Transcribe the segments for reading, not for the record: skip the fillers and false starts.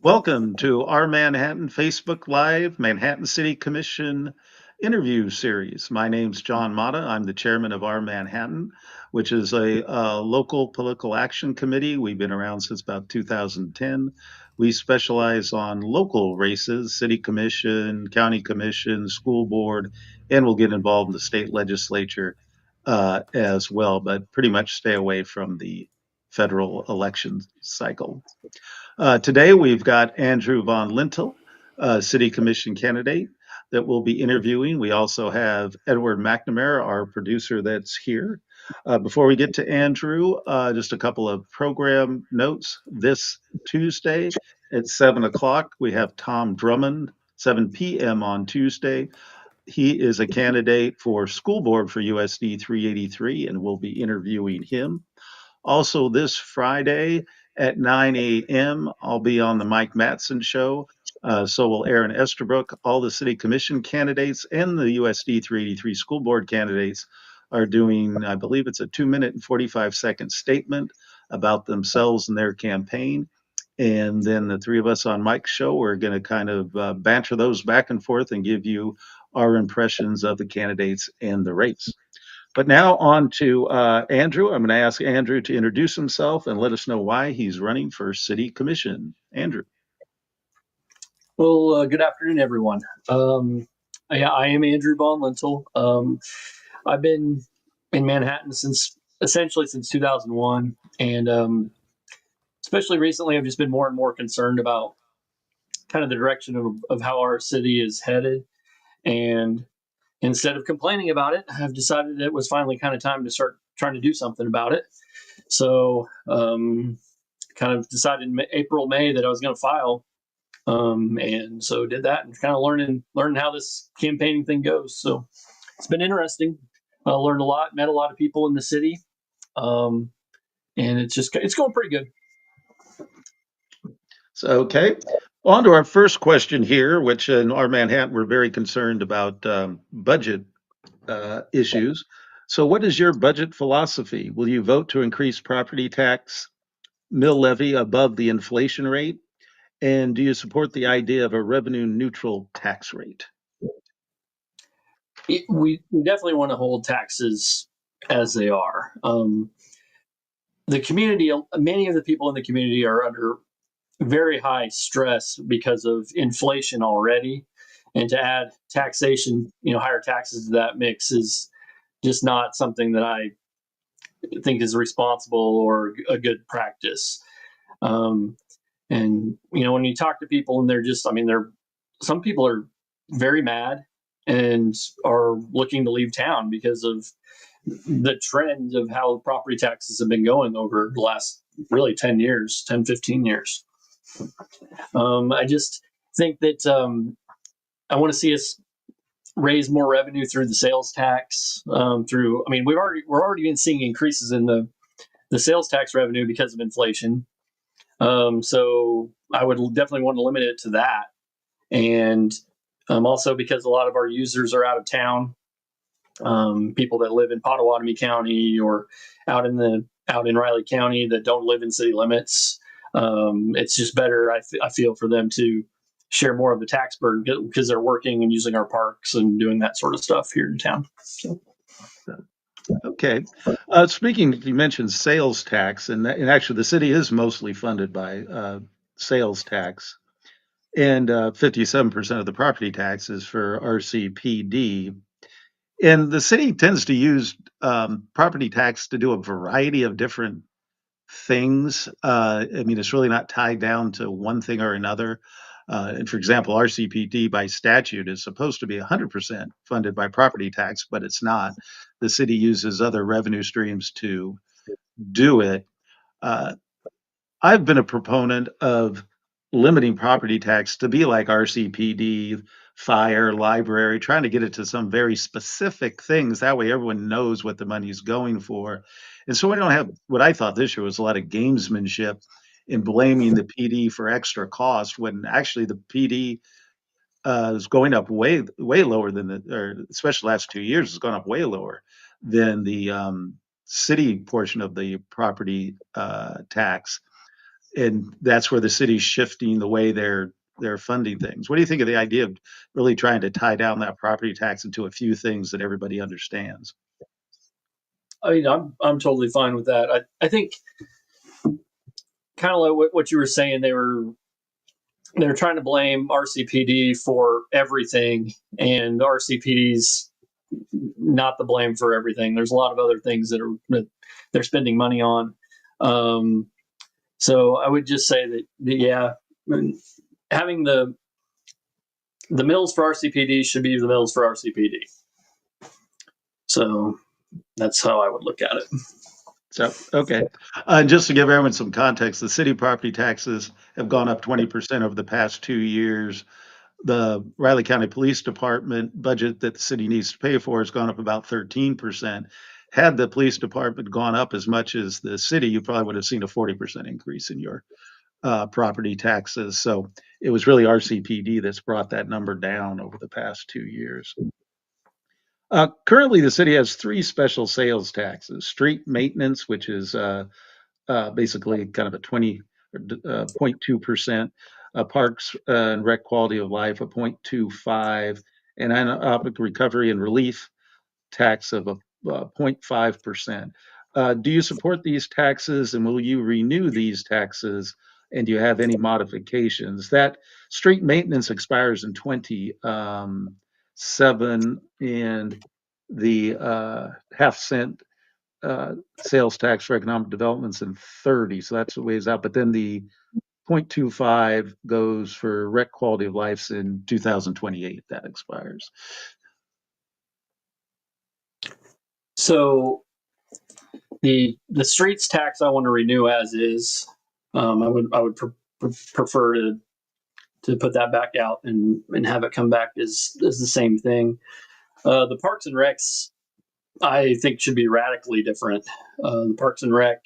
Welcome to our Manhattan Facebook Live Manhattan City Commission interview series. My name's John Mata. I'm the chairman of our Manhattan, which is a local political action committee. We've been around since about 2010. We specialize on local races, city commission, county commission, school board, and we'll get involved in the state legislature as well, but pretty much stay away from the federal election cycle. Today, we've got Andrew Von Lintel, City Commission candidate, that we'll be interviewing. We also have Edward McNamara, our producer, that's here. Before we get to Andrew, just a couple of program notes. This Tuesday at 7 o'clock, we have Tom Drummond, 7 p.m. on Tuesday. He is a candidate for school board for USD 383, and we'll be interviewing him. Also, this Friday at 9 a.m., I'll be on the Mike Matson show. So will Aaron Esterbrook. All the city commission candidates and the USD 383 school board candidates are doing, I believe it's a 2 minute and 45-second statement about themselves and their campaign. And then the three of us on Mike's show are going to kind of banter those back and forth and give you our impressions of the candidates and the race. But now on to Andrew. I'm going to ask Andrew to introduce himself and let us know why he's running for city commission. Andrew. Well, good afternoon, everyone. I am Andrew Von Lintel. I've been in Manhattan essentially since 2001, and especially recently, I've just been more and more concerned about kind of the direction of how our city is headed. And instead of complaining about it, I've decided it was finally kind of time to start trying to do something about it. So, kind of decided in April, May that I was going to file. And so did that and kind of learning how this campaigning thing goes. So it's been interesting. I learned a lot, met a lot of people in the city, um, and it's going pretty good. So, okay. On to our first question here, which in our Manhattan, we're very concerned about budget issues. So, what is your budget philosophy? Will you vote to increase property tax mill levy above the inflation rate? And do you support the idea of a revenue neutral tax rate? We definitely want to hold taxes as they are. The community, many of the people in the community are under very high stress because of inflation already, and to add taxation, higher taxes to that mix is just not something that I think is responsible or a good practice. Um, and when you talk to people and they're some people are very mad and are looking to leave town because of the trend of how property taxes have been going over the last really 10 years, 10, 15 years. I just think that I want to see us raise more revenue through the sales tax. We're already been seeing increases in the sales tax revenue because of inflation. So I would definitely want to limit it to that, and also because a lot of our users are out of town. People that live in Pottawatomie County or out in Riley County that don't live in city limits. It's just better, I feel, for them to share more of the tax burden because they're working and using our parks and doing that sort of stuff here in town. So. Okay. Speaking, you mentioned sales tax, and actually the city is mostly funded by sales tax, and 57% of the property tax is for RCPD. And the city tends to use property tax to do a variety of different things. I mean, it's really not tied down to one thing or another. And for example, RCPD by statute is supposed to be 100% funded by property tax, but it's not. The city uses other revenue streams to do it. Uh, I've been a proponent of limiting property tax to be like RCPD, fire, library, trying to get it to some very specific things. That way everyone knows what the money's going for. And so we don't have what I thought this year was a lot of gamesmanship in blaming the PD for extra cost when actually the PD is going up way lower than or especially the last 2 years has gone up way lower than the city portion of the property tax. and that's where the city's shifting the way they're funding things. What do you think of the idea of really trying to tie down that property tax into a few things that everybody understands? I mean, I'm totally fine with that. I think kind of like what you were saying, they're trying to blame RCPD for everything, and RCPD's not the blame for everything. There's a lot of other things that they're spending money on. Um, so I would just say that yeah, having the mills for RCPD should be the mills for RCPD. So that's how I would look at it. So, okay. Just to give everyone some context, the city property taxes have gone up 20% over the past 2 years. The Riley County Police Department budget that the city needs to pay for has gone up about 13%. Had the police department gone up as much as the city, you probably would have seen a 40% increase in your property taxes. So it was really RCPD that's brought that number down over the past 2 years. Currently, the city has three special sales taxes: street maintenance, which is basically kind of a 0.2%, parks and rec quality of life a 0.25, and economic recovery and relief tax of a 0.5%. Do you support these taxes, and will you renew these taxes? And do you have any modifications? That street maintenance expires in 27, and the half-cent sales tax for economic development's in 30, so that's a ways out. But then the 0.25 goes for rec quality of life's in 2028. That expires. So the streets tax I want to renew as is. I would prefer to put that back out and have it come back as the same thing. The Parks and Recs I think should be radically different. The Parks and Rec,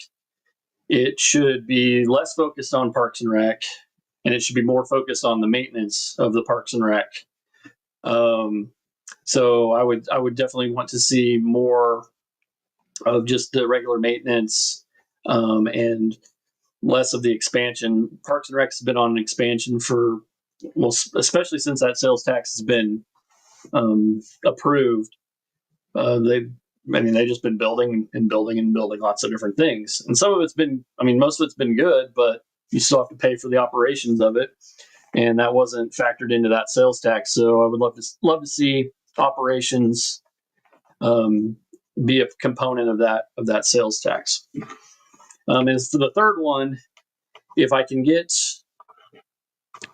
it should be less focused on Parks and Rec, and it should be more focused on the maintenance of the Parks and Rec. Um, so I would definitely want to see more of just the regular maintenance, and less of the expansion. Parks and Rec has been on an expansion for, well, especially since that sales tax has been approved. They've, I mean, they've just been building and building and building lots of different things, and some of it's been, I mean, most of it's been good, but you still have to pay for the operations of it, and that wasn't factored into that sales tax. So I would love to see operations um, be a component of that sales tax. As for the third one, if I can get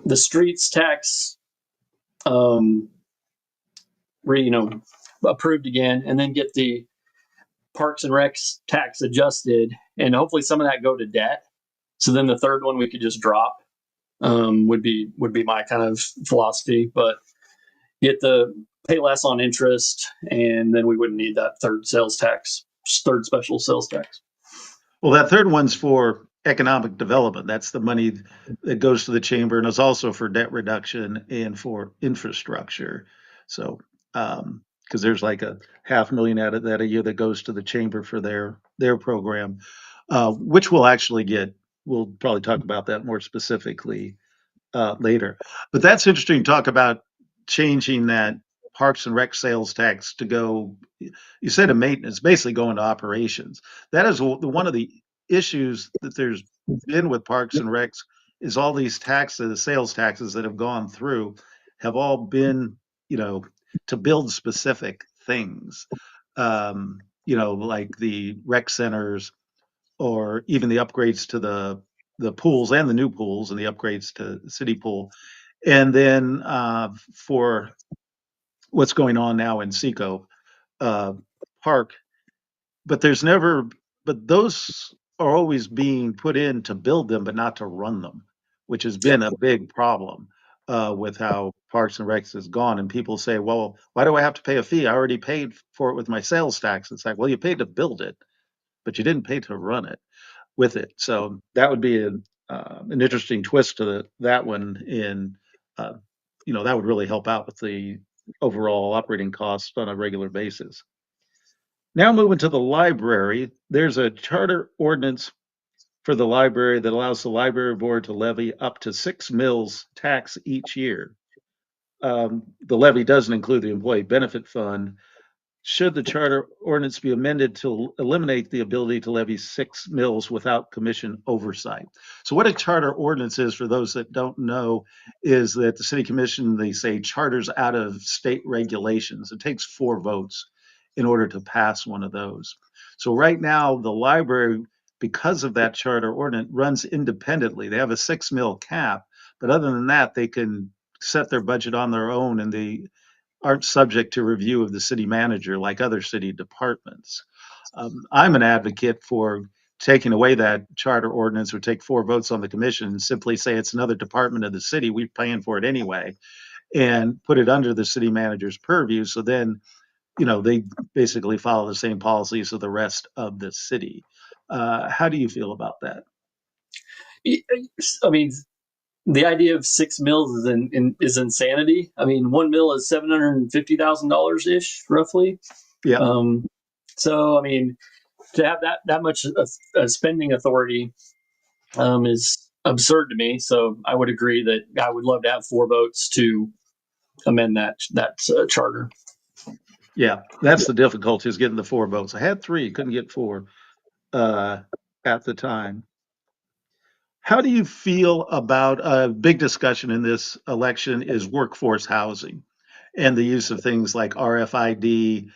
the streets tax, um, you know, approved again, and then get the Parks and Recs tax adjusted, and hopefully some of that go to debt. So then the third one we could just drop. Would be my kind of philosophy, but get the pay less on interest, and then we wouldn't need that third special sales tax. Well, that third one's for economic development. That's the money that goes to the chamber, and it's also for debt reduction and for infrastructure. So, because there's like a 500,000 out of that a year that goes to the chamber for their program, which we'll actually get. We'll probably talk about that more specifically later. But that's interesting to talk about changing that Parks and Rec sales tax to go, you said a maintenance, basically going to operations. That is one of the issues that there's been with Parks and Recs is all these taxes, sales taxes that have gone through have all been, to build specific things. Like the rec centers or even the upgrades to the pools and the new pools and the upgrades to the city pool. And then for what's going on now in Seco uh, Park, but there's never, but those are always being put in to build them, but not to run them, which has been Yep. a big problem with how Parks and Recs has gone. And people say, well, why do I have to pay a fee? I already paid for it with my sales tax. It's like, well, you paid to build it, but you didn't pay to run it with it. So that would be an interesting twist to that one. Uh, that would really help out with the overall operating costs on a regular basis. Now moving to the library, there's a charter ordinance for the library that allows the library board to levy up to 6 mills tax each year. The levy doesn't include the employee benefit fund. Should the charter ordinance be amended to eliminate the ability to levy 6 mills without commission oversight? So, what a charter ordinance is, for those that don't know, is that the city commission, they say, charters out of state regulations. It takes 4 votes in order to pass one of those. So, right now, the library, because of that charter ordinance, runs independently. They have a 6 mil cap, but other than that, they can set their budget on their own, and they aren't subject to review of the city manager like other city departments. I'm an advocate for taking away that charter ordinance, or take 4 votes on the commission and simply say it's another department of the city. We're paying for it anyway, and put it under the city manager's purview. So then, they basically follow the same policies of the rest of the city. How do you feel about that? I mean, the idea of 6 mills is insanity. I mean, 1 mil is $750,000 ish, roughly. Yeah. Um, so, I mean, to have that much spending authority is absurd to me. So, I would agree that I would love to have 4 votes to amend that charter. Yeah, that's the difficulty, is getting the 4 votes. I had 3, couldn't get 4 uh, at the time. How do you feel about a big discussion in this election is workforce housing and the use of things like RFID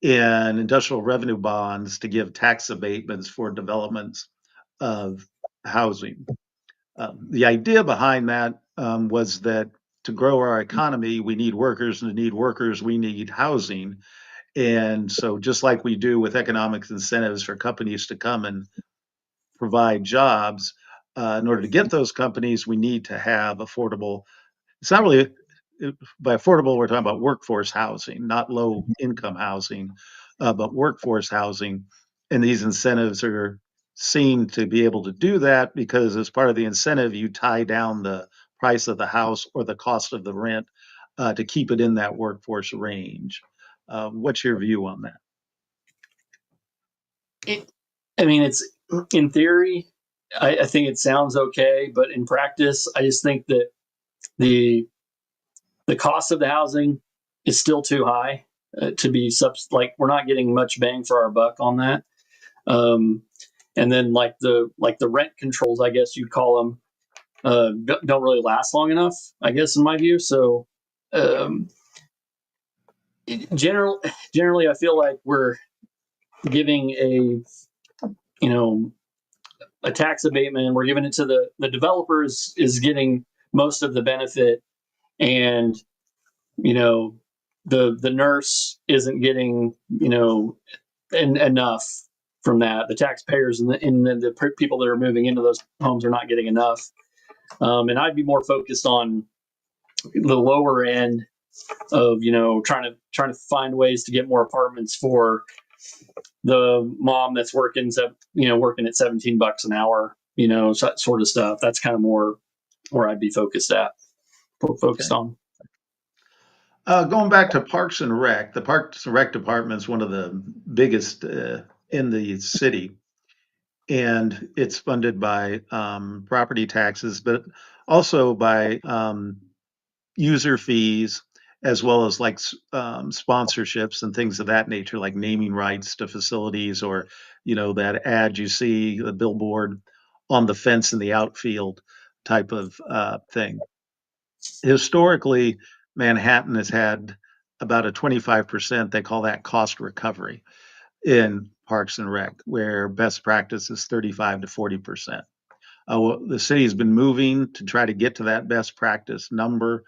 and industrial revenue bonds to give tax abatements for developments of housing? The idea behind that was that to grow our economy, we need workers, and to need workers, we need housing. And so, just like we do with economic incentives for companies to come and provide jobs, in order to get those companies, we need to have affordable. It's not really, by affordable, we're talking about workforce housing, not low income housing, but workforce housing. And these incentives are seen to be able to do that because, as part of the incentive, you tie down the price of the house or the cost of the rent to keep it in that workforce range. What's your view on that? I mean, it's in theory, I think it sounds okay, but in practice, I just think that the the cost of the housing is still too high to be like we're not getting much bang for our buck on that. Um, and then like the rent controls, I guess you'd call them, don't really last long enough, I guess, in my view. So um, generally, I feel like we're giving you know a tax abatement. We're giving it to the developers is getting most of the benefit, and you know the nurse isn't getting enough from that. The taxpayers and the people that are moving into those homes are not getting enough. And I'd be more focused on the lower end of trying to find ways to get more apartments for the mom that's working at $17 an hour, that sort of stuff. That's kind of more where I'd be focused Okay. on. Going back to Parks and Rec, the Parks and Rec department is one of the biggest in the city, and it's funded by property taxes, but also by user fees, as well as like sponsorships and things of that nature, like naming rights to facilities, or that ad you see, the billboard on the fence in the outfield type of thing. Historically, Manhattan has had about a 25%, they call that cost recovery, in Parks and Rec, where best practice is 35 to 40%. Well, the city has been moving to try to get to that best practice number.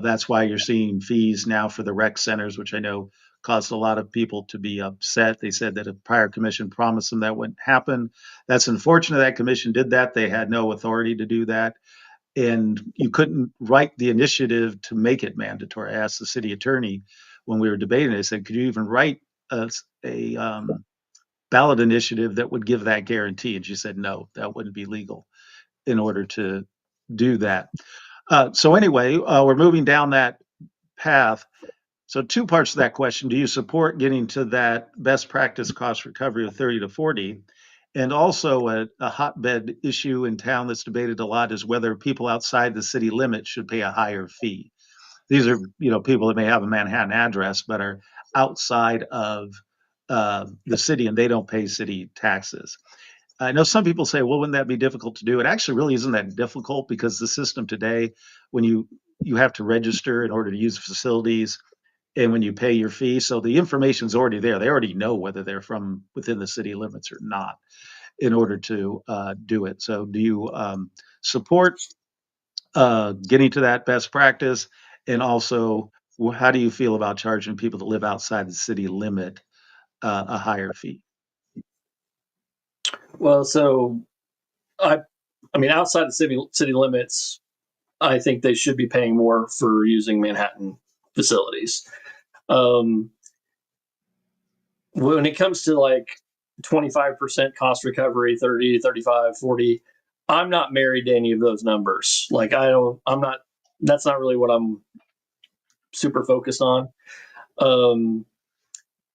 That's why you're seeing fees now for the rec centers, which I know caused a lot of people to be upset. They said that a prior commission promised them that wouldn't happen. That's unfortunate that commission did that. They had no authority to do that. And you couldn't write the initiative to make it mandatory. I asked the city attorney when we were debating it, I said, could you even write a ballot initiative that would give that guarantee? And she said, no, that wouldn't be legal in order to do that. So anyway, we're moving down that path. So 2 parts to that question: do you support getting to that best practice cost recovery of 30 to 40? And also a hotbed issue in town that's debated a lot is whether people outside the city limits should pay a higher fee. These are, people that may have a Manhattan address but are outside of the city and they don't pay city taxes. I know some people say, well, wouldn't that be difficult to do? It actually really isn't that difficult because the system today, when you have to register in order to use facilities and when you pay your fee, so the information's already there. They already know whether they're from within the city limits or not in order to do it. So do you support getting to that best practice? And also, how do you feel about charging people that live outside the city limit a higher fee? Well, so I, I mean, outside the city limits, I think they should be paying more for using Manhattan facilities. Um, when it comes to like 25% cost recovery, 30, 35, 40, I'm not married to any of those numbers. Like, I'm not, that's not really what I'm super focused on. Um,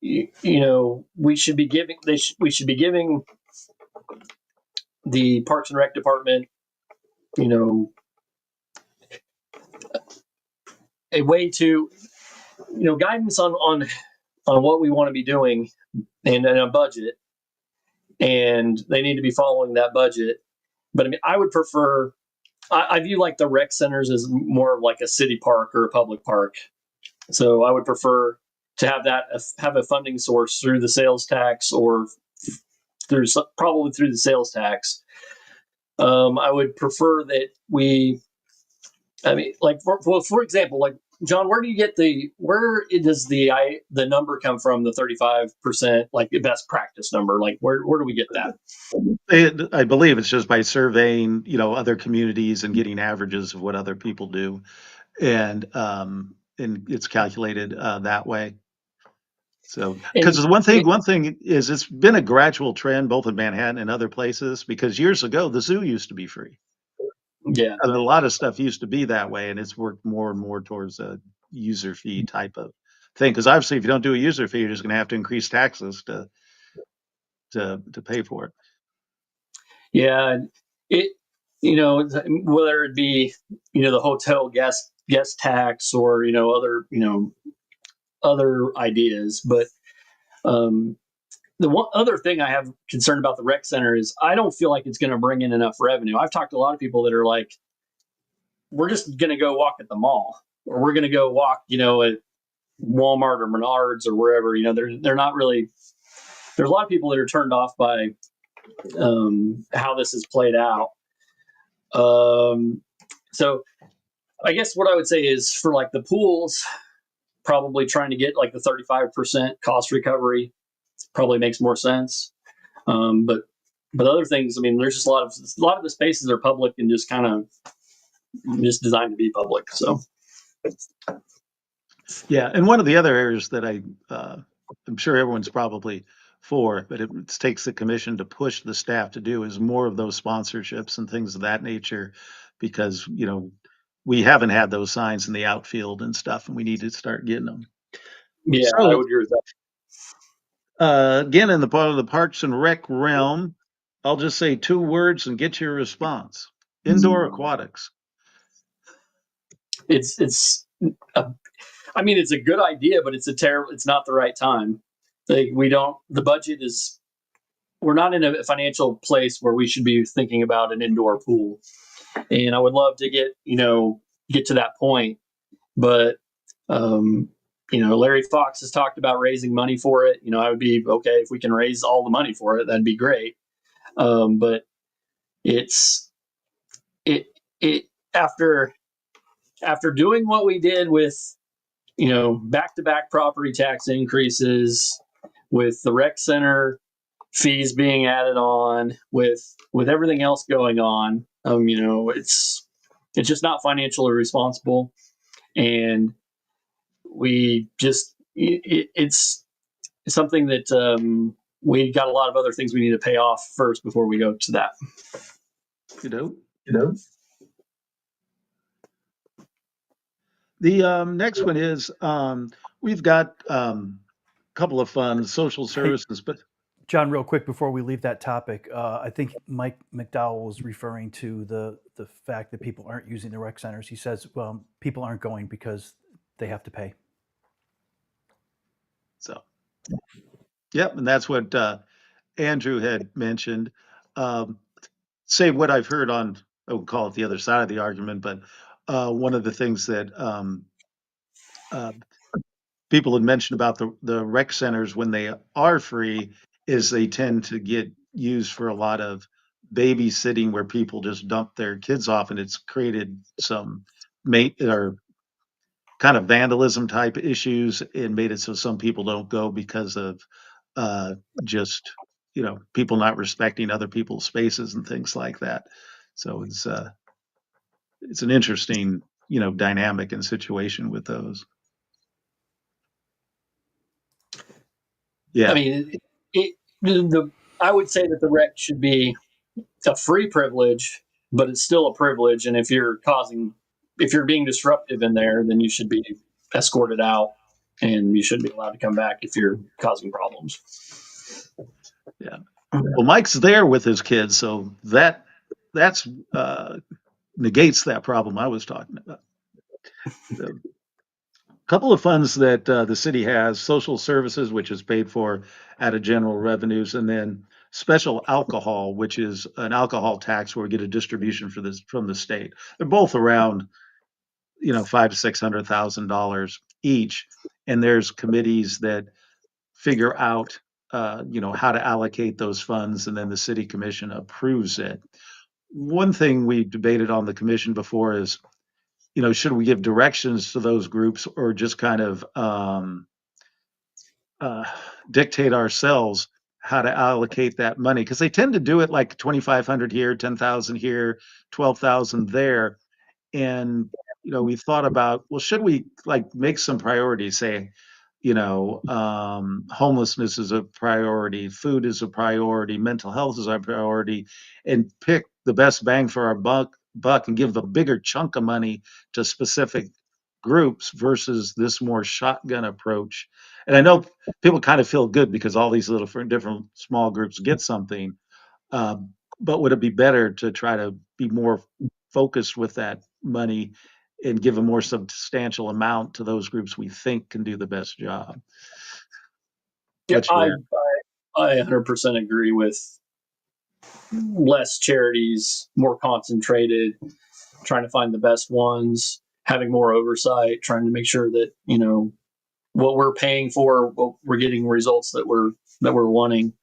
we should be giving, we should be giving the Parks and Rec department, you know, a way to, guidance on what we want to be doing and a budget, and they need to be following that budget. But I mean, I would prefer. I view like the rec centers as more of like a city park or a public park. So I would prefer to have a funding source through the sales tax or probably through the sales tax. I would prefer that we. I mean, like for example, like John, where do you get where does the number come from? The 35%, like the best practice number. Like where do we get that? I believe it's just by surveying, other communities and getting averages of what other people do, and it's calculated that way. So, And because one thing is it's been a gradual trend both in Manhattan and other places. Because years ago the zoo used to be free, yeah, and a lot of stuff used to be that way, and it's worked more and more towards a user fee type of thing. Because obviously, if you don't do a user fee, you're just going to have to increase taxes to pay for it. yeah, it whether it be the hotel guest tax or other ideas, but um, the one other thing I have concern about the rec center is I don't feel like it's going to bring in enough revenue. I've talked to a lot of people that are like, we're just going to go walk at the mall, or we're going to go walk, at Walmart or Menards or wherever. They're not really. There's a lot of people that are turned off by how this is played out. So I guess what I would say is for like the pools, probably trying to get like the 35% cost recovery probably makes more sense. But other things, I mean, there's just a lot of the spaces are public and just kind of just designed to be public. So Yeah, and one of the other areas that I'm sure everyone's probably for, but it takes the commission to push the staff to do is more of those sponsorships and things of that nature, because we haven't had those signs in the outfield and stuff, and we need to start getting them. yeah, I So would agree with that. again, in the part of the Parks and Rec realm, I'll just say two words and get your response: indoor aquatics. It's a, I mean, it's a good idea, but it's not the right time. Like we don't the budget is we're not in a financial place where we should be thinking about an indoor pool. And I would love to get to that point, but um, Larry Fox has talked about raising money for it. I would be okay if we can raise all the money for it. That'd be great. But it's it it after doing what we did with back to back property tax increases, with the rec center fees being added on, with everything else going on. It's just not financially responsible, and we just it's something that we got a lot of other things we need to pay off first before we go to that. You know, You know? the next one is we've got a couple of fun social Hey, services, but John, real quick before we leave that topic, I think Mike McDowell was referring to the fact that people aren't using the rec centers. He says, well, people aren't going because they have to pay. So, yep, and that's what Andrew had mentioned. Um, Say what I've heard on, I would call it the other side of the argument, but one of the things that uh, people had mentioned about the rec centers when they are free is they tend to get used for a lot of babysitting where people just dump their kids off, and it's created some mate or kind of vandalism type issues and made it so some people don't go because of uh, just people not respecting other people's spaces and things like that. So it's an interesting dynamic and situation with those. I Yeah, mean, the I would say that the rec should be a free privilege, but it's still a privilege. And if you're being disruptive in there, then you should be escorted out, and you shouldn't be allowed to come back if you're causing problems. yeah. Well, Mike's there with his kids, so that's negates that problem I was talking about. A couple of funds that the city has: social services, which is paid for out of general revenues, and then special alcohol, which is an alcohol tax where we get a distribution for this from the state. They're both around five to $600,000 each, and there's committees that figure out how to allocate those funds, and then the city commission approves it. One thing we debated on the commission before is, should we give directions to those groups or just kind of uh, dictate ourselves how to allocate that money? Because they tend to do it like 2,500 here, 10,000 here, 12,000 there. And we thought about, well, should we like make some priorities? Say, homelessness is a priority, food is a priority, mental health is a priority, and pick the best bang for our buck and give a bigger chunk of money to specific groups versus this more shotgun approach. And I know people kind of feel good because all these little different small groups get something. Uh, but would it be better to try to be more focused with that money and give a more substantial amount to those groups we think can do the best job? Yeah, What's your I 100% agree with less charities, more concentrated, trying to find the best ones, having more oversight, trying to make sure that what we're paying for, what we're getting results that we're wanting.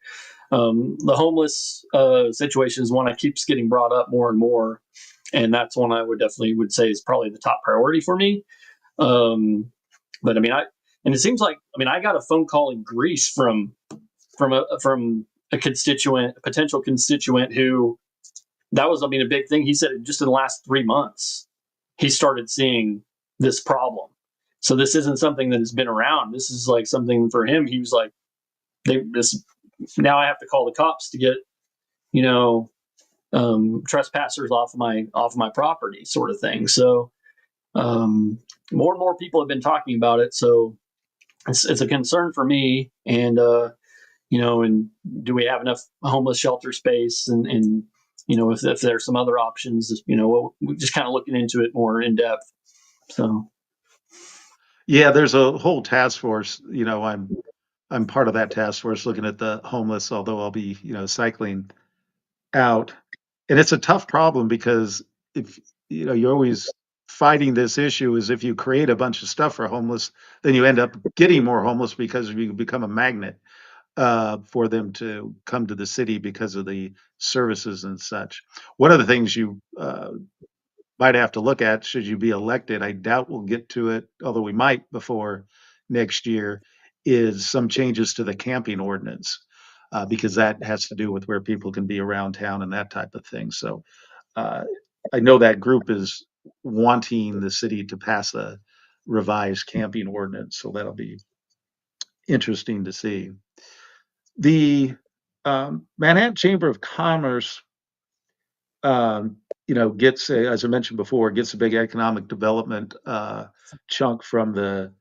The homeless situation is one that keeps getting brought up more and more, and that's one I would definitely would say is probably the top priority for me. But I mean, and it seems like I got a phone call in Greece from a constituent, a potential constituent who that was a big thing. He said just in the last 3 months he started seeing this problem. So this isn't something that has been around. This is like something for him. He was like, this now I have to call the cops to get you know trespassers off my property, sort of thing. So more and more people have been talking about it. So it's a concern for me. And and do we have enough homeless shelter space? And if there's some other options, we're just kind of looking into it more in depth. So Yeah, there's a whole task force. I'm part of that task force looking at the homeless, although I'll be, cycling out. And it's a tough problem because if you're always fighting this issue is if you create a bunch of stuff for homeless, then you end up getting more homeless because you become a magnet for them to come to the city because of the services and such. One of the things you might have to look at should you be elected, I doubt we'll get to it, although we might before next year, is some changes to the camping ordinance because that has to do with where people can be around town and that type of thing. So uh, I know that group is wanting the city to pass a revised camping ordinance, so that'll be interesting to see. The Manhattan Chamber of Commerce, gets, as I mentioned before, gets a big economic development chunk from the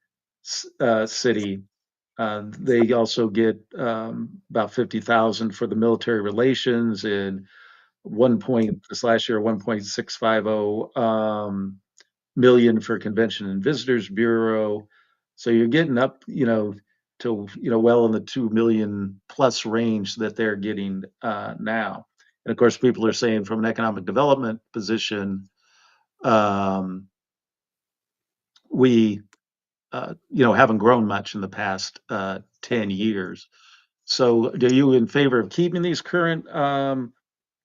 city. They also get about 50,000 for the military relations and this last year 1.650 million for Convention and Visitors Bureau. So you're getting up, to well in the 2 million plus range that they're getting now. And of course, people are saying from an economic development position, um, we haven't grown much in the past 10 years. So, are you in favor of keeping these current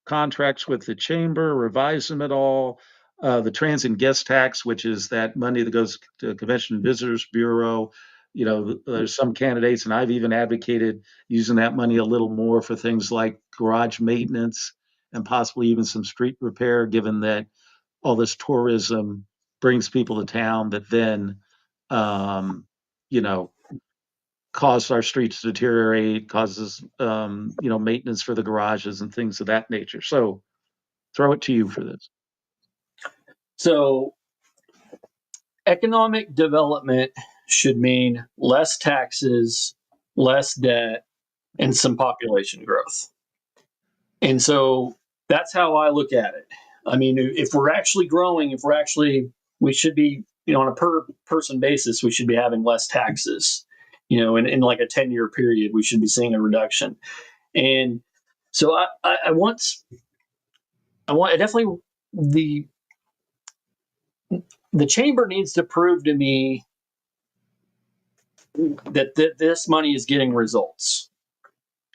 contracts with the chamber, revise them at all? The transient guest tax, which is that money that goes to Convention and Visitors Bureau, there's some candidates, and I've even advocated using that money a little more for things like garage maintenance and possibly even some street repair, given that all this tourism brings people to town that then, um, you know, cause our streets to deteriorate, causes, maintenance for the garages and things of that nature. So throw it to you for this. So economic development should mean less taxes, less debt, and some population growth. And so that's how I look at it. I mean, if we're actually growing, we should be, on a per person basis, we should be having less taxes. In like a 10-year period, we should be seeing a reduction. And so I definitely, the the chamber needs to prove to me that this money is getting results.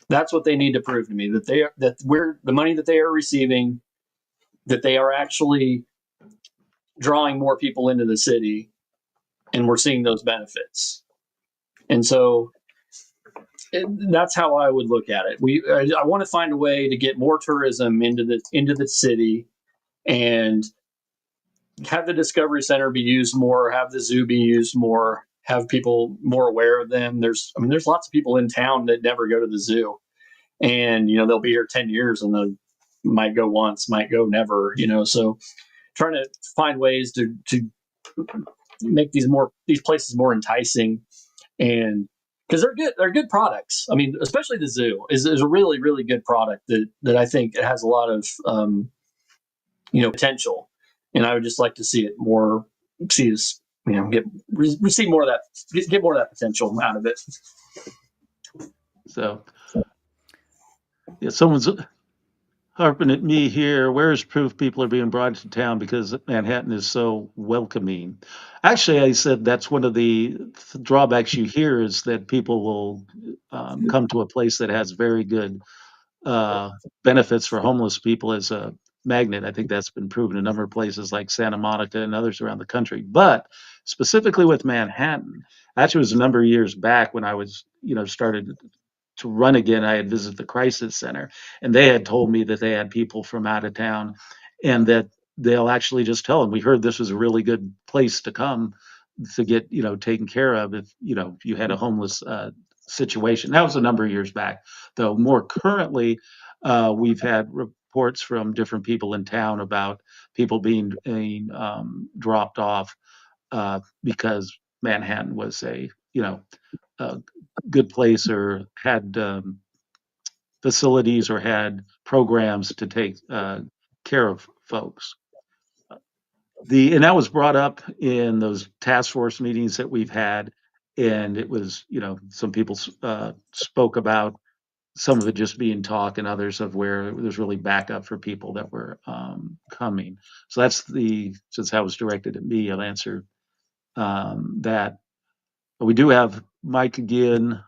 That's what they need to prove to me, that the money that they are receiving, that they are actually drawing more people into the city, and we're seeing those benefits. And so that's how I would look at it. I want to find a way to get more tourism into the city, and have the Discovery Center be used more, have the zoo be used more, have people more aware of them. There's lots of people in town that never go to the zoo, and they'll be here 10 years and they might go once, might go never. So trying to find ways to make these places more enticing, and because they're good products. I mean, especially the zoo is a really, really good product that I think it has a lot of potential, and I would just like to see it more, see us receive more of that, get more of that potential out of it. So, yeah, someone's harping at me here. Where is proof people are being brought to town because Manhattan is so welcoming? Actually, I said that's one of the drawbacks you hear is that people will come to a place that has very good uh, benefits for homeless people as a magnet. I think that's been proven in a number of places like Santa Monica and others around the country. But specifically with Manhattan, actually, it was a number of years back when I was, started to run again. I had visited the crisis center, and they had told me that they had people from out of town, and that they'll actually just tell them, "We heard this was a really good place to come to get taken care of if you had a homeless situation." That was a number of years back, though. More currently, we've had reports from different people in town about people being dropped off because Manhattan was a good place or had facilities or had programs to take care of folks. And that was brought up in those task force meetings that we've had, and it was, some people spoke about some of it just being talk, and others of where there's really backup for people that were coming. So since that was directed at me, I'll answer that. We do have Mike again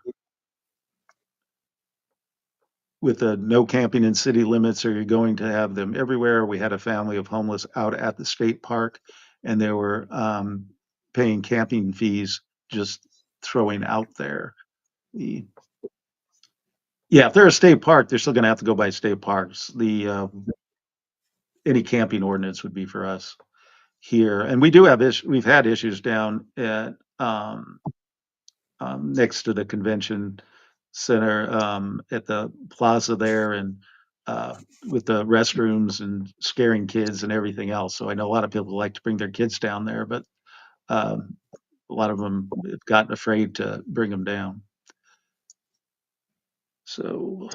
with the no camping in city limits, or you're going to have them everywhere. We had a family of homeless out at the state park, and they were paying camping fees, just throwing out there. The, yeah, if they're a state park, they're still going to have to go by state parks. Any camping ordinance would be for us here, and we do have we've had issues down at next to the convention center at the plaza there, and uh, with the restrooms and scaring kids and everything else. So I know a lot of people like to bring their kids down there, but a lot of them have gotten afraid to bring them down. So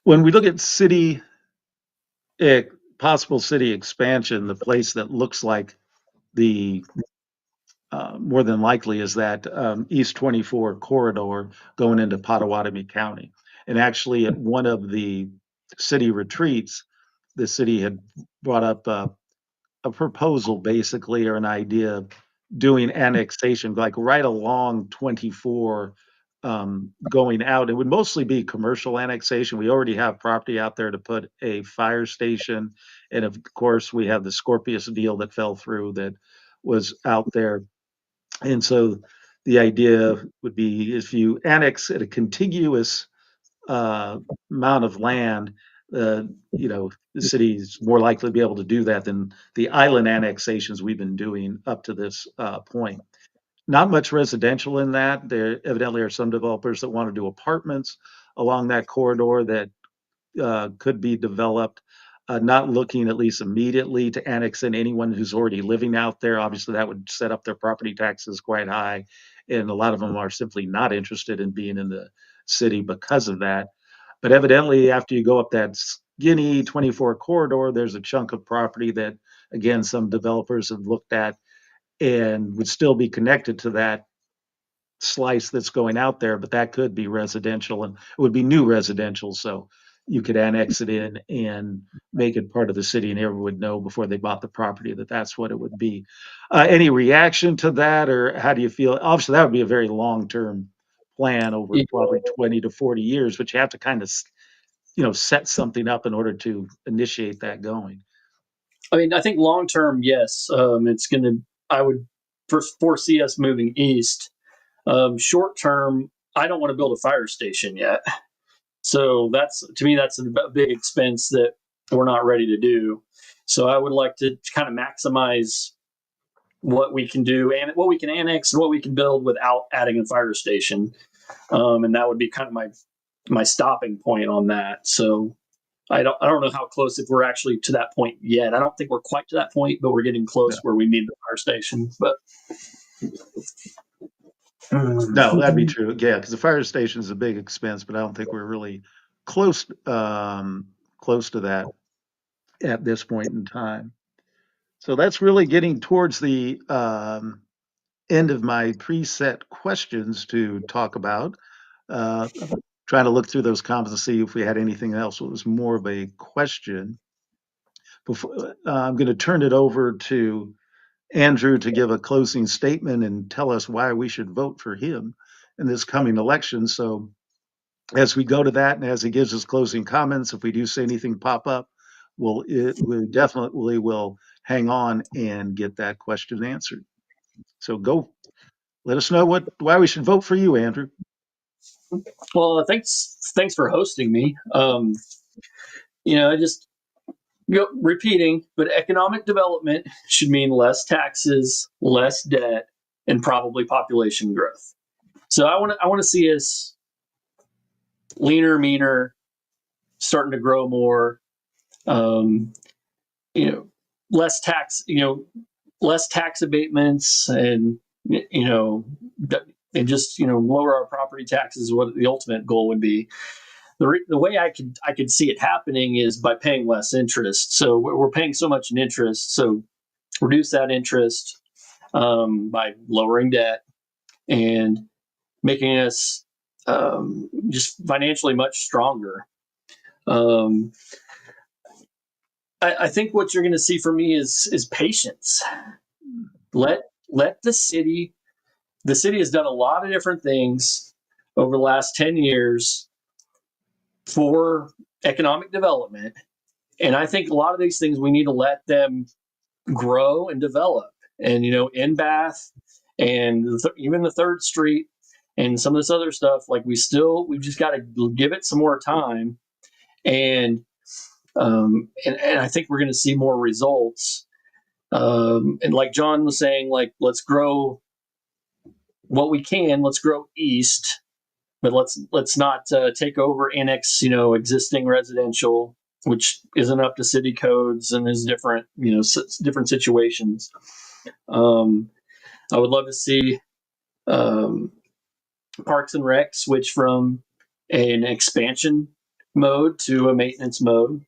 when we look at possible city expansion, the place that looks like the more than likely is that East 24 corridor going into Pottawatomie County. And actually, at one of the city retreats, the city had brought up a proposal, basically, or an idea of doing annexation, like right along 24 going out. It would mostly be commercial annexation. We already have property out there to put a fire station. And of course, we have the Scorpius deal that fell through that was out there. And so the idea would be if you annex at a contiguous uh, amount of land, uh, the city's more likely to be able to do that than the island annexations we've been doing up to this point. Not much residential in that. There evidently are some developers that want to do apartments along that corridor that could be developed. Not looking, at least immediately, to annex in anyone who's already living out there. Obviously, that would set up their property taxes quite high, and a lot of them are simply not interested in being in the city because of that. But evidently, after you go up that skinny 24 corridor, there's a chunk of property that, again, some developers have looked at and would still be connected to that slice that's going out there, but that could be residential and it would be new residential. So you could annex it in and make it part of the city, and everyone would know before they bought the property that that's what it would be. Any reaction to that, or how do you feel? Obviously, that would be a very long term plan over Yeah. probably 20 to 40 years, but you have to kind of set something up in order to initiate that going. I mean, I think long term, yes, it's going to. I would foresee us moving east. Short term, I don't want to build a fire station yet. So that's to me that's a big expense that we're not ready to do. So I would like to kind of maximize what we can do and what we can annex and what we can build without adding a fire station. And that would be kind of my stopping point on that. So I don't know how close if we're actually to that point yet. I don't think we're quite to that point, but we're getting close Yeah. where we need the fire station. But No, that'd be true. Yeah, because the fire station is a big expense, but I don't think we're really close close to that at this point in time. So that's really getting towards the end of my preset questions to talk about. Trying to look through those comments and see if we had anything else that was more of a question. Before, I'm going to turn it over to Andrew to give a closing statement and tell us why we should vote for him in this coming election. So as we go to that and as he gives his closing comments, if we do see anything pop up, we definitely will hang on and get that question answered. So go, let us know why we should vote for you, Andrew. well, thanks for hosting me. I just repeating, but economic development should mean less taxes, less debt, and probably population growth. So I want to see us leaner, meaner, starting to grow more. Um, you know, less tax. Less tax abatements, and you know, and just lower our property taxes. Is what the ultimate goal would be. The way I could see it happening is by paying less interest. So we're paying so much in interest. So reduce that interest by lowering debt and making us just financially much stronger. Um, I think what you're going to see from me is patience. Let the city. The city has done a lot of different things over the last 10 years for economic development. And I think a lot of these things we need to let them grow and develop. And, in Bath and even the Third Street and some of this other stuff, like we've just got to give it some more time. And I think we're going to see more results. And like John was saying, like, let's grow what we can. Let's grow east, but let's not take over, annex, existing residential, which isn't up to city codes and is different, different situations. I would love to see Parks and Rec switch from an expansion mode to a maintenance mode,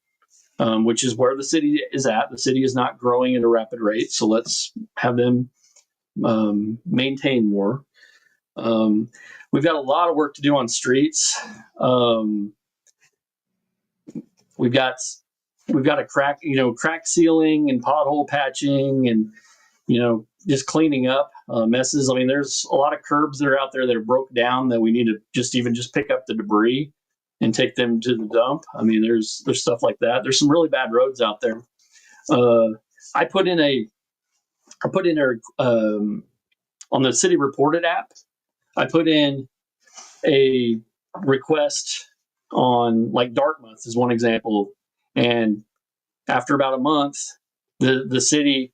which is where the city is at. The city is not growing at a rapid rate, so let's have them maintain more. We've got a lot of work to do on streets. We've got a crack sealing and pothole patching, and just cleaning up messes. I mean, there's a lot of curbs that are out there that are broke down that we need to just pick up the debris and take them to the dump. I mean, there's stuff like that. There's some really bad roads out there. I put in on the city reported app, I put in a request on, like, Dartmouth is one example. And after about a month, the city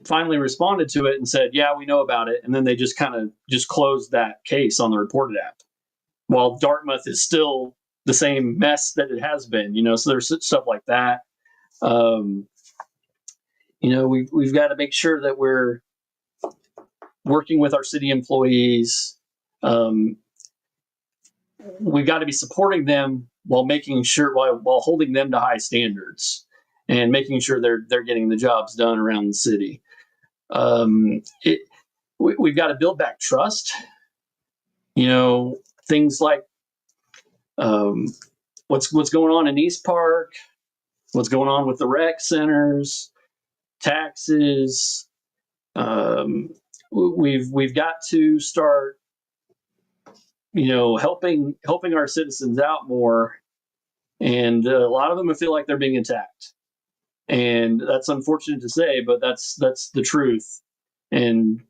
finally responded to it and said, yeah, we know about it. And then they just kind of just closed that case on the reported app. While Dartmouth is still the same mess that it has been, so there's stuff like that. We've got to make sure that we're working with our city employees. We've got to be supporting them while making sure, while holding them to high standards and making sure they're getting the jobs done around the city. We've got to build back trust. Things like what's going on in East Park, what's going on with the rec centers, taxes. We've got to start, helping our citizens out more. And a lot of them feel like they're being attacked. And that's unfortunate to say, but that's the truth. And,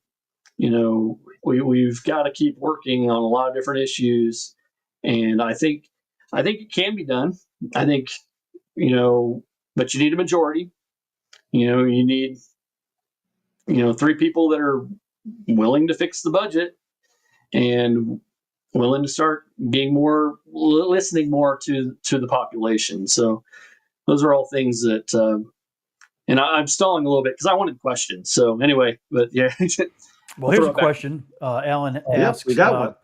we've got to keep working on a lot of different issues. And I think it can be done. I think, but you need a majority. You need, 3 people that are willing to fix the budget and willing to start listening more to the population. So those are all things that, and I'm stalling a little bit because I wanted questions. So anyway, but yeah. Well, here's a question. Alan asks, we got one.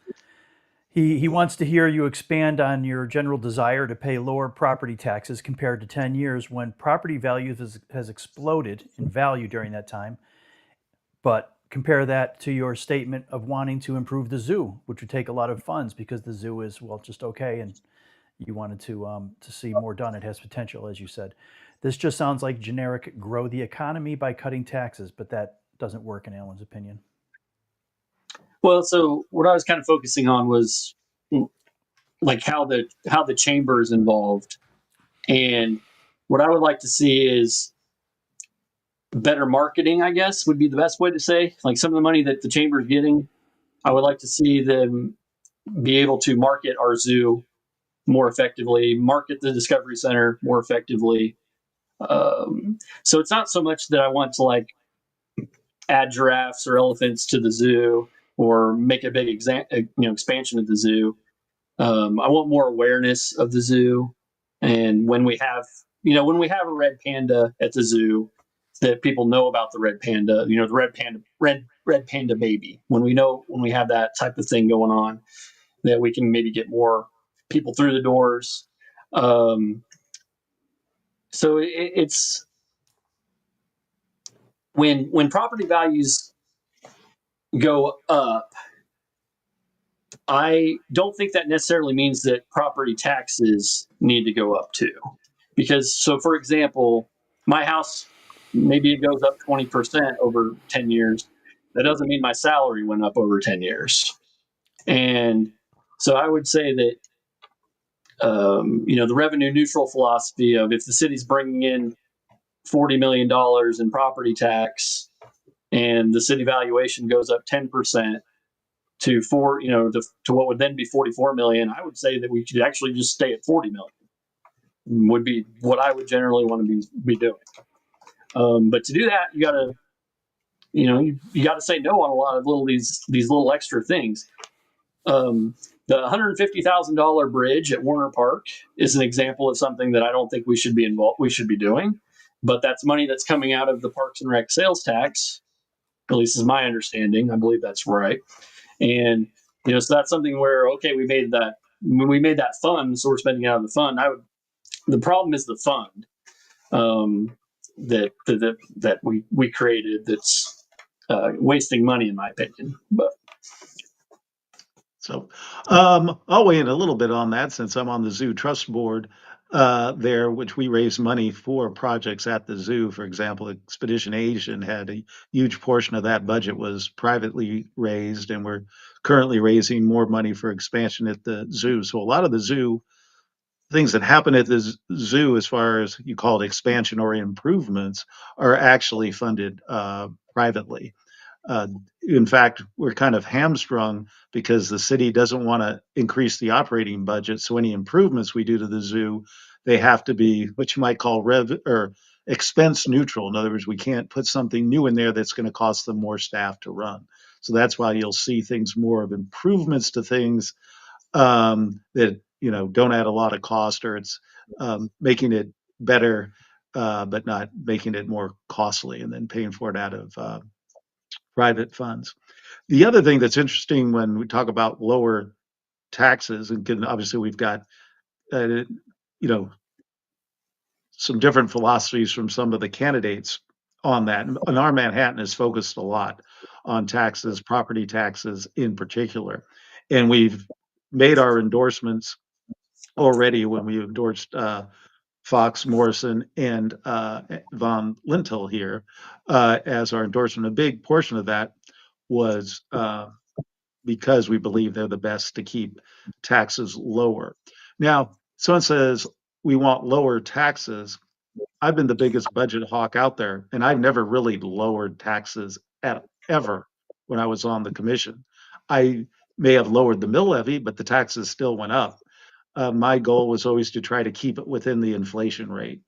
He wants to hear you expand on your general desire to pay lower property taxes compared to 10 years when property value has exploded in value during that time. But compare that to your statement of wanting to improve the zoo, which would take a lot of funds because the zoo is, well, just okay, and you wanted to see more done. It has potential, as you said. This just sounds like generic grow the economy by cutting taxes, but that doesn't work in Alan's opinion. Well, so what I was kind of focusing on was like how the chamber is involved, and what I would like to see is better marketing, I guess would be the best way to say. Like, some of the money that the chamber is getting, I would like to see them be able to market our zoo more effectively, market the Discovery Center more effectively. So it's not so much that I want to, like, add giraffes or elephants to the zoo or make a big expansion of the zoo. I want more awareness of the zoo, and when we have a red panda at the zoo, that people know about the red panda. The red panda baby. When we have that type of thing going on, that we can maybe get more people through the doors. So it's when property values go up, I don't think that necessarily means that property taxes need to go up too. Because, so for example, my house, maybe it goes up 20% over 10 years. That doesn't mean my salary went up over 10 years. And so I would say that, the revenue neutral philosophy of, if the city's bringing in $40 million in property tax and the city valuation goes up 10%, to what would then be 44 million, I would say that we should actually just stay at 40 million. Would be what I would generally want to be doing. But to do that, you gotta, you gotta say no on a lot of these little extra things. The $150,000 bridge at Warner Park is an example of something that I don't think we should be doing. But that's money that's coming out of the Parks and Rec sales tax. At least is my understanding. I believe that's right. And So that's something where, okay, we made that fund, so we're spending it out of the fund. The problem is the fund that we created that's wasting money, in my opinion. But So I'll weigh in a little bit on that since I'm on the Zoo Trust Board there, which we raise money for projects at the zoo. For example, Expedition Asian had a huge portion of that budget was privately raised, and we're currently raising more money for expansion at the zoo. So a lot of the zoo things that happen at the zoo, as far as you call it expansion or improvements, are actually funded privately. Uh, in fact, we're kind of hamstrung because the city doesn't want to increase the operating budget. So any improvements we do to the zoo, they have to be what you might call rev or expense neutral. In other words, we can't put something new in there that's going to cost them more staff to run. So that's why you'll see things more of improvements to things that don't add a lot of cost, or it's making it better, but not making it more costly, and then paying for it out of private funds. The other thing that's interesting when we talk about lower taxes, and obviously we've got you know some different philosophies from some of the candidates on that. And our Manhattan is focused a lot on taxes, property taxes in particular, and we've made our endorsements already when we endorsed Fox, Morrison, and Von Lintel here as our endorsement. A big portion of that was because we believe they're the best to keep taxes lower. Now, someone says we want lower taxes. I've been the biggest budget hawk out there, and I've never really lowered taxes ever when I was on the commission. I may have lowered the mill levy, but the taxes still went up. My goal was always to try to keep it within the inflation rate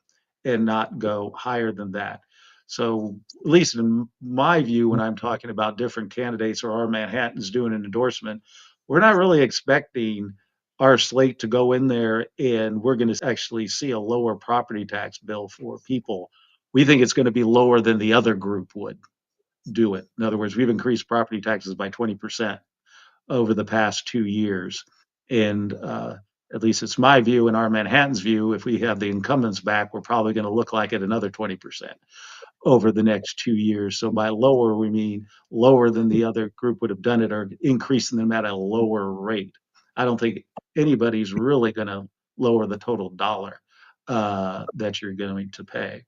and not go higher than that. So, at least in my view, when I'm talking about different candidates or our Manhattans doing an endorsement, we're not really expecting our slate to go in there and we're going to actually see a lower property tax bill for people. We think it's going to be lower than the other group would do it. In other words, we've increased property taxes by 20% over the past 2 years. And at least it's my view and our Manhattan's view, if we have the incumbents back, we're probably going to look like it another 20% over the next 2 years. So by lower, we mean lower than the other group would have done it, or increasing them at a lower rate. I don't think anybody's really going to lower the total dollar that you're going to pay.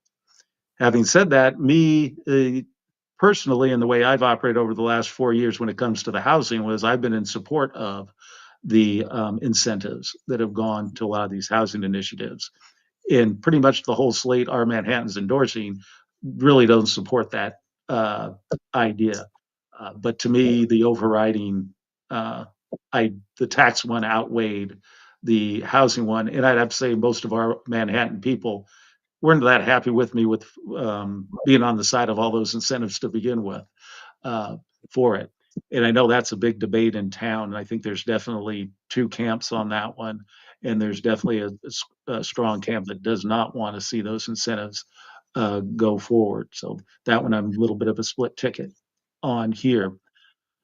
Having said that, me personally, and the way I've operated over the last 4 years when it comes to the housing, was I've been in support of the incentives that have gone to a lot of these housing initiatives. And pretty much the whole slate our Manhattan's endorsing really doesn't support that idea. But to me, the overriding, the tax one outweighed the housing one. And I'd have to say most of our Manhattan people weren't that happy with me with being on the side of all those incentives to begin with uh, for it. And I know that's a big debate in town. And I think there's definitely two camps on that one. And there's definitely a strong camp that does not want to see those incentives go forward. So that one, I'm a little bit of a split ticket on here.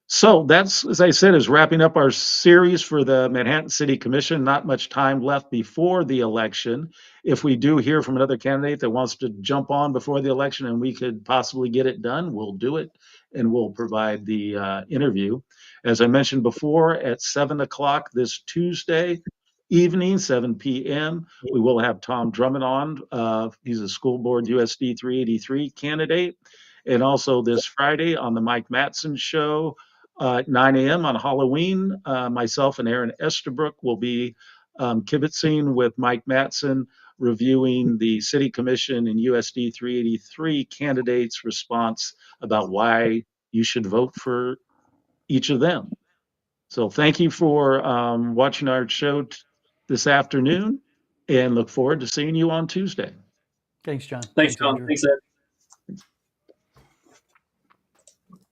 So that's, as I said, is wrapping up our series for the Manhattan City Commission. Not much time left before the election. If we do hear from another candidate that wants to jump on before the election and we could possibly get it done, we'll do it and we'll provide the interview. As I mentioned before, at 7 o'clock this Tuesday evening, 7 p.m., we will have Tom Drummond on. He's a school board USD 383 candidate. And also this Friday on the Mike Matson Show, 9 a.m. on Halloween. Myself and Aaron Estabrook will be kibitzing with Mike Matson, reviewing the City Commission and USD 383 candidates' response about why you should vote for each of them. So thank you for watching our show this afternoon, and look forward to seeing you on Tuesday. Thanks, John. Thanks, John. Andrew. Thanks, Ed.